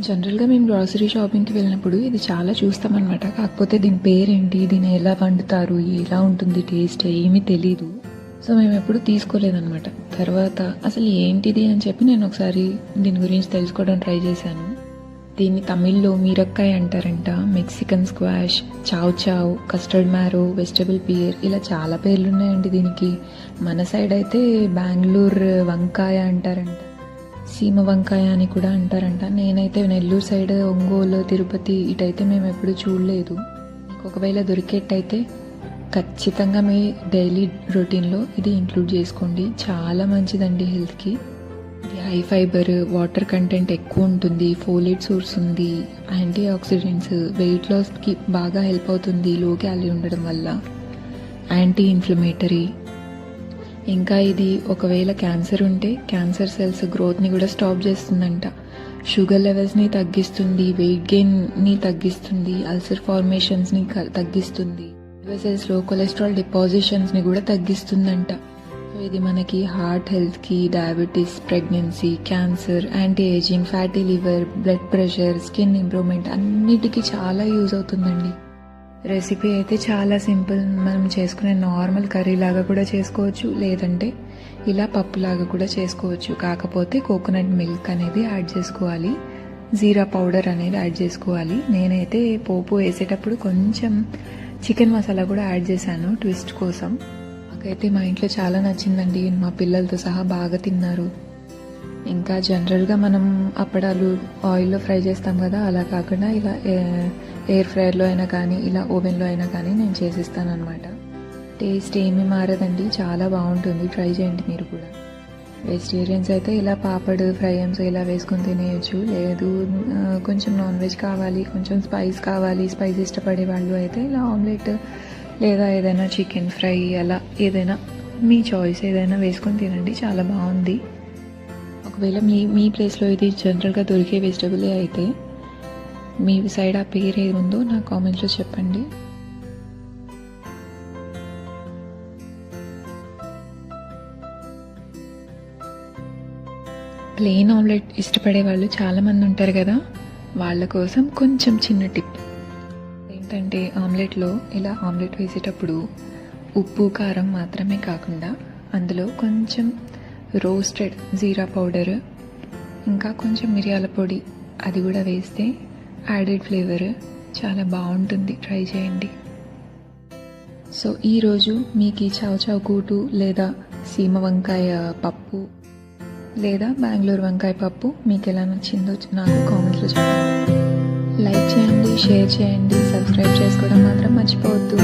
జనరల్‌గా మేము గ్రోసరీ షాపింగ్‌కి వెళ్ళినప్పుడు ఇది చాలా చూస్తామనమాట. కాకపోతే దీని పేరేంటి? దీన్ని ఎలా వండుతారు? ఎలా ఉంటుంది టేస్ట్? ఏమీ తెలీదు. సో, మేమెప్పుడు తీసుకోలేదనమాట. తర్వాత అసలు ఏంటిది అని చెప్పి నేను ఒకసారి దీని గురించి తెలుసుకోవడం ట్రై చేశాను. దీన్ని తమిళ్‌లో మీరక్కాయ అంటారంట, మెక్సికన్ స్క్వాష్, చావ్ చావ్, కస్టర్డ్ మ్యారో, వెజిటబుల్ పియర్ ఇలా చాలా పేర్లున్నాయండి దీనికి. మన సైడ్ అయితే బెంగుళూరు వంకాయ అంటారంట, సీమ వంకాయ అని కూడా అంటారంట. నేనైతే నెల్లూరు సైడ్, ఒంగోలు, తిరుపతి ఇటైతే మేము ఎప్పుడు చూడలేదు. మీకు ఒకవేళ దొరికేటైతే ఖచ్చితంగా మీ డైలీ రొటీన్లో ఇది ఇంక్లూడ్ చేసుకోండి. చాలా మంచిదండి హెల్త్కి. ఇది హై ఫైబర్, వాటర్ కంటెంట్ ఎక్కువ ఉంటుంది, ఫోలేట్ సోర్స్ ఉంది, యాంటీ ఆక్సిడెంట్స్, వెయిట్ లాస్కి బాగా హెల్ప్ అవుతుంది లో క్యాలరీ ఉండడం వల్ల, యాంటీ ఇన్ఫ్లమేటరీ. ఇంకా ఇది ఒకవేళ క్యాన్సర్ ఉంటే క్యాన్సర్ సెల్స్ గ్రోత్ని కూడా స్టాప్ చేస్తుందంట, షుగర్ లెవెల్స్ని తగ్గిస్తుంది, వెయిట్ గెయిన్ని తగ్గిస్తుంది, అల్సర్ ఫార్మేషన్స్ని తగ్గిస్తుంది, వెసెల్స్లో కొలెస్ట్రాల్ డిపాజిషన్స్ని కూడా తగ్గిస్తుందంట. సో ఇది మనకి హార్ట్ హెల్త్కి, diabetes, pregnancy, cancer, anti ageing, fatty liver, blood pressure, skin improvement అన్నిటికీ చాలా యూజ్ అవుతుందండి. రెసిపీ అయితే చాలా సింపుల్. మనం చేసుకునే నార్మల్ కర్రీ లాగా కూడా చేసుకోవచ్చు, లేదంటే ఇలా పప్పులాగా కూడా చేసుకోవచ్చు. కాకపోతే కోకోనట్ మిల్క్ అనేది యాడ్ చేసుకోవాలి, జీరా పౌడర్ అనేది యాడ్ చేసుకోవాలి. నేనైతే పోపు వేసేటప్పుడు కొంచెం చికెన్ మసాలా కూడా యాడ్ చేశాను ట్విస్ట్ కోసం. నాకైతే మా ఇంట్లో చాలా నచ్చిందండి, మా పిల్లలతో సహా బాగా తిన్నారు. ఇంకా జనరల్గా మనం అప్పడాలు ఆయిల్లో ఫ్రై చేస్తాం కదా, అలా కాకుండా ఇలా ఎయిర్ ఫ్రైయర్లో అయినా కానీ ఇలా ఓవెన్లో అయినా కానీ నేను చేసిస్తాను అనమాట. టేస్ట్ ఏమీ మారదండి, చాలా బాగుంటుంది. ట్రై చేయండి మీరు కూడా. వెజిటేరియన్స్ అయితే ఇలా పాపడ్, ఫ్రైయమ్స్ ఇలా వేసుకొని తినేయచ్చు. లేదు కొంచెం నాన్ వెజ్ కావాలి, కొంచెం స్పైస్ కావాలి, స్పైస్ ఇష్టపడే వాళ్ళు అయితే ఇలా ఆమ్లెట్ లేదా ఏదైనా చికెన్ ఫ్రై అలా ఏదైనా మీ చాయిస్ ఏదైనా వేసుకొని తినండి, చాలా బాగుంది. ఒకవేళ మీ ప్లేస్లో ఇది జనరల్గా దొరికే వెజిటబులే అయితే మీ సైడ్ ఆ పేరు ఏది ఉందో నా కామెంట్స్లో చెప్పండి. ప్లెయిన్ ఆమ్లెట్ ఇష్టపడే వాళ్ళు చాలామంది ఉంటారు కదా, వాళ్ళ కోసం కొంచెం చిన్న టిప్ ఏంటంటే, ఆమ్లెట్లో ఇలా ఆమ్లెట్ వేసేటప్పుడు ఉప్పు కారం మాత్రమే కాకుండా అందులో కొంచెం రోస్టెడ్ జీరా పౌడర్, ఇంకా కొంచెం మిరియాల పొడి అది కూడా వేస్తే యాడెడ్ ఫ్లేవర్ చాలా బాగుంటుంది. ట్రై చేయండి. సో ఈరోజు మీకు ఈ చావ్ చావ్ కూటు లేదా సీమ వంకాయ పప్పు లేదా బెంగళూరు వంకాయ పప్పు మీకు ఎలా నచ్చిందో నాకు కామెంట్స్లో చెప్పండి. లైక్ చేయండి, షేర్ చేయండి, సబ్స్క్రైబ్ చేసుకోవడం మాత్రం మర్చిపోవద్దు.